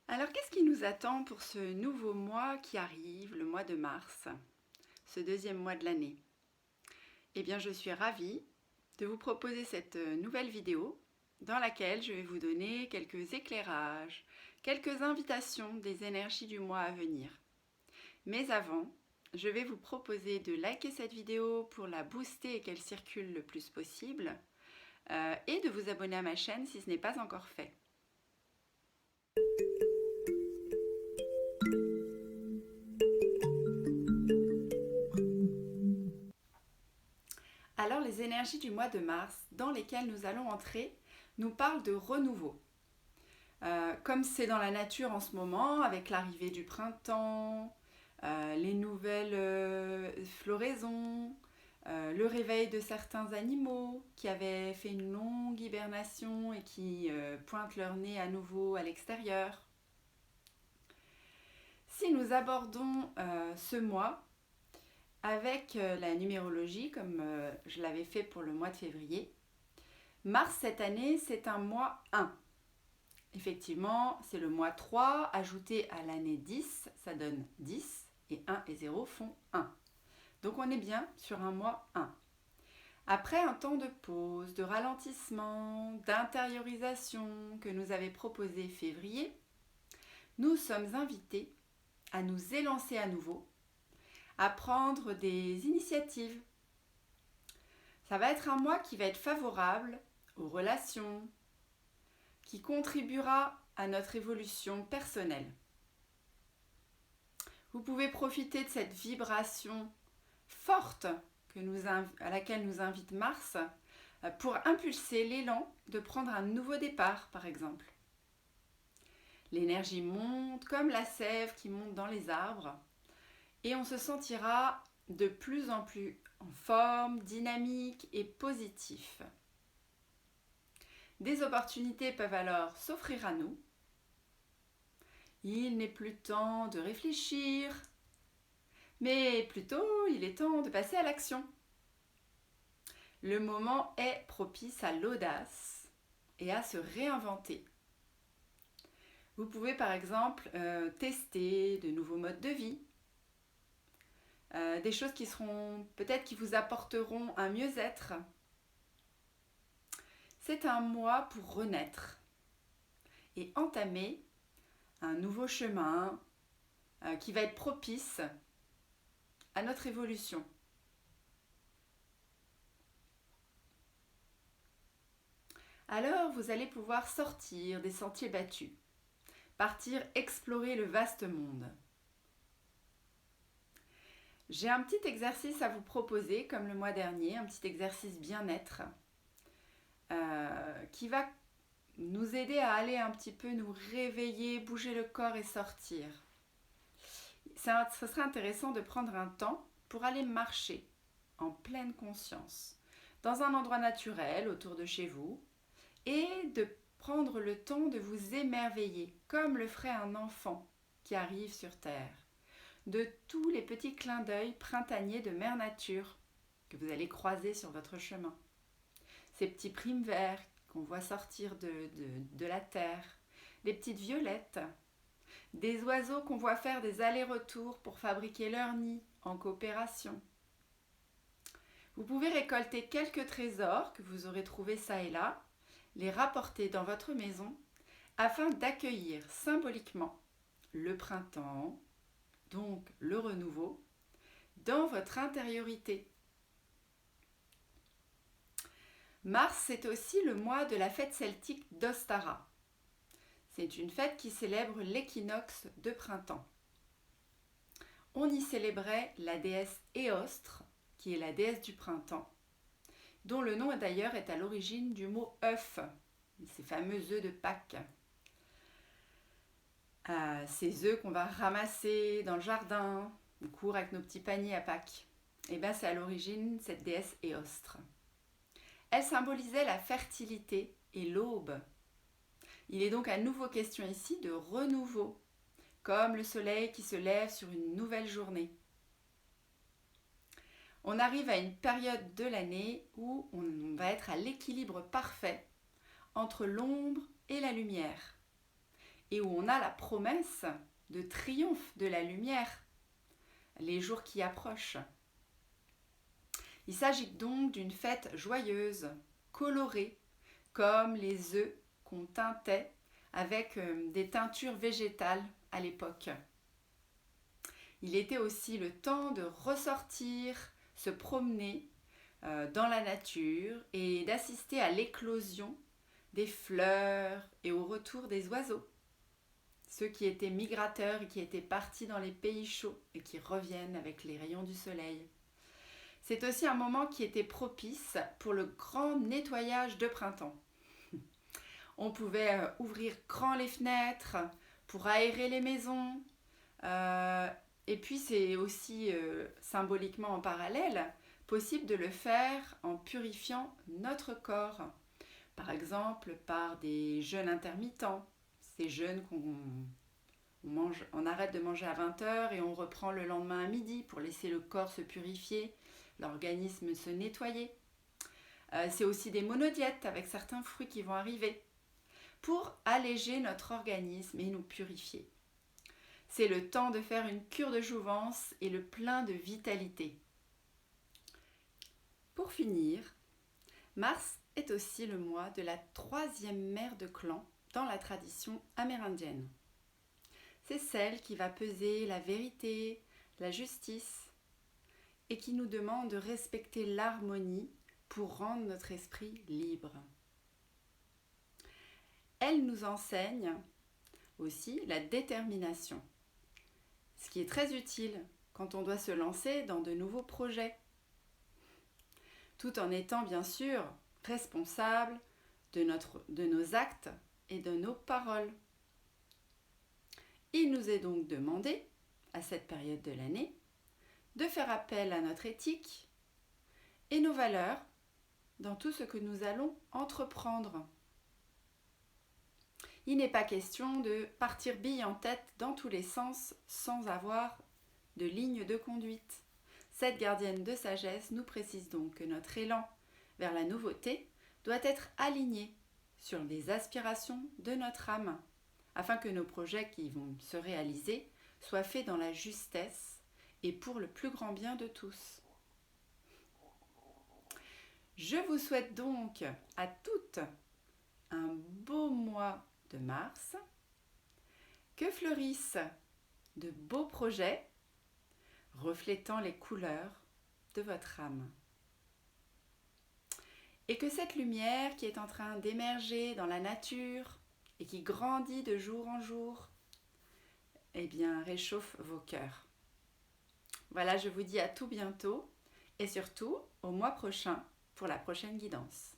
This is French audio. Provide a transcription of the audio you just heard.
Alors, qu'est-ce qui nous attend pour ce nouveau mois qui arrive, le mois de mars, ce deuxième mois de l'année? Eh bien, je suis ravie de vous proposer cette nouvelle vidéo dans laquelle je vais vous donner quelques éclairages, quelques invitations des énergies du mois à venir. Mais avant, je vais vous proposer de liker cette vidéo pour la booster et qu'elle circule le plus possible et de vous abonner à ma chaîne si ce n'est pas encore fait. Alors les énergies du mois de mars dans lesquelles nous allons entrer nous parlent de renouveau. Comme c'est dans la nature en ce moment, avec l'arrivée du printemps, les nouvelles floraisons, le réveil de certains animaux qui avaient fait une longue hibernation et qui pointent leur nez à nouveau à l'extérieur. Si nous abordons ce mois avec la numérologie, comme je l'avais fait pour le mois de février, mars cette année, c'est un mois 1. Effectivement, c'est le mois 3 ajouté à l'année 10, ça donne 10, et 1 et 0 font 1. Donc on est bien sur un mois 1. Après un temps de pause, de ralentissement, d'intériorisation que nous avait proposé février, nous sommes invités à nous élancer à nouveau, à prendre des initiatives. Ça va être un mois qui va être favorable aux relations, qui contribuera à notre évolution personnelle. Vous pouvez profiter de cette vibration forte à laquelle nous invite Mars pour impulser l'élan de prendre un nouveau départ, par exemple. L'énergie monte comme la sève qui monte dans les arbres et on se sentira de plus en plus en forme, dynamique et positif. Des opportunités peuvent alors s'offrir à nous. Il n'est plus temps de réfléchir, mais plutôt il est temps de passer à l'action. Le moment est propice à l'audace et à se réinventer. Vous pouvez par exemple tester de nouveaux modes de vie, des choses qui vous apporteront un mieux-être. C'est un mois pour renaître et entamer un nouveau chemin qui va être propice à notre évolution. Alors vous allez pouvoir sortir des sentiers battus, partir explorer le vaste monde. J'ai un petit exercice à vous proposer, comme le mois dernier, un petit exercice bien-être, qui va nous aider à aller un petit peu nous réveiller, bouger le corps et sortir. Ce serait intéressant de prendre un temps pour aller marcher en pleine conscience, dans un endroit naturel autour de chez vous, et de prendre le temps de vous émerveiller, comme le ferait un enfant qui arrive sur Terre, de tous les petits clins d'œil printaniers de Mère Nature que vous allez croiser sur votre chemin. Ces petits primes verts qu'on voit sortir de la terre, les petites violettes, des oiseaux qu'on voit faire des allers-retours pour fabriquer leur nid en coopération. Vous pouvez récolter quelques trésors que vous aurez trouvés ça et là, les rapporter dans votre maison afin d'accueillir symboliquement le printemps, donc le renouveau, dans votre intériorité. Mars, c'est aussi le mois de la fête celtique d'Ostara. C'est une fête qui célèbre l'équinoxe de printemps. On y célébrait la déesse Éostre, qui est la déesse du printemps, dont le nom d'ailleurs est à l'origine du mot œuf, ces fameux œufs de Pâques. Ces œufs qu'on va ramasser dans le jardin, on court avec nos petits paniers à Pâques. Et bien c'est à l'origine cette déesse Éostre. Elle symbolisait la fertilité et l'aube. Il est donc à nouveau question ici de renouveau, comme le soleil qui se lève sur une nouvelle journée. On arrive à une période de l'année où on va être à l'équilibre parfait entre l'ombre et la lumière. et où on a la promesse de triomphe de la lumière, les jours qui approchent. Il s'agit donc d'une fête joyeuse, colorée, comme les œufs qu'on teintait avec des teintures végétales à l'époque. Il était aussi le temps de ressortir, se promener dans la nature et d'assister à l'éclosion des fleurs et au retour des oiseaux. Ceux qui étaient migrateurs et qui étaient partis dans les pays chauds et qui reviennent avec les rayons du soleil. C'est aussi un moment qui était propice pour le grand nettoyage de printemps. On pouvait ouvrir grand les fenêtres pour aérer les maisons. Et puis c'est aussi symboliquement en parallèle possible de le faire en purifiant notre corps. Par exemple par des jeûnes intermittents. Ces jeûnes on arrête de manger à 20h et on reprend le lendemain à midi pour laisser le corps se purifier, l'organisme se nettoyer. C'est aussi des monodiètes avec certains fruits qui vont arriver pour alléger notre organisme et nous purifier. C'est le temps de faire une cure de jouvence et le plein de vitalité. Pour finir, mars est aussi le mois de la 3e mère de clan dans la tradition amérindienne. C'est celle qui va peser la vérité, la justice et qui nous demande de respecter l'harmonie pour rendre notre esprit libre. Elle nous enseigne aussi la détermination, ce qui est très utile quand on doit se lancer dans de nouveaux projets, tout en étant bien sûr responsable de nos actes et de nos paroles. Il nous est donc demandé, à cette période de l'année, de faire appel à notre éthique et nos valeurs dans tout ce que nous allons entreprendre. Il n'est pas question de partir bille en tête dans tous les sens sans avoir de ligne de conduite. Cette gardienne de sagesse nous précise donc que notre élan vers la nouveauté doit être aligné sur les aspirations de notre âme, afin que nos projets qui vont se réaliser soient faits dans la justesse et pour le plus grand bien de tous. Je vous souhaite donc à toutes un beau mois de mars, que fleurissent de beaux projets reflétant les couleurs de votre âme. Et que cette lumière qui est en train d'émerger dans la nature et qui grandit de jour en jour, réchauffe vos cœurs. Voilà, je vous dis à tout bientôt et surtout au mois prochain pour la prochaine guidance.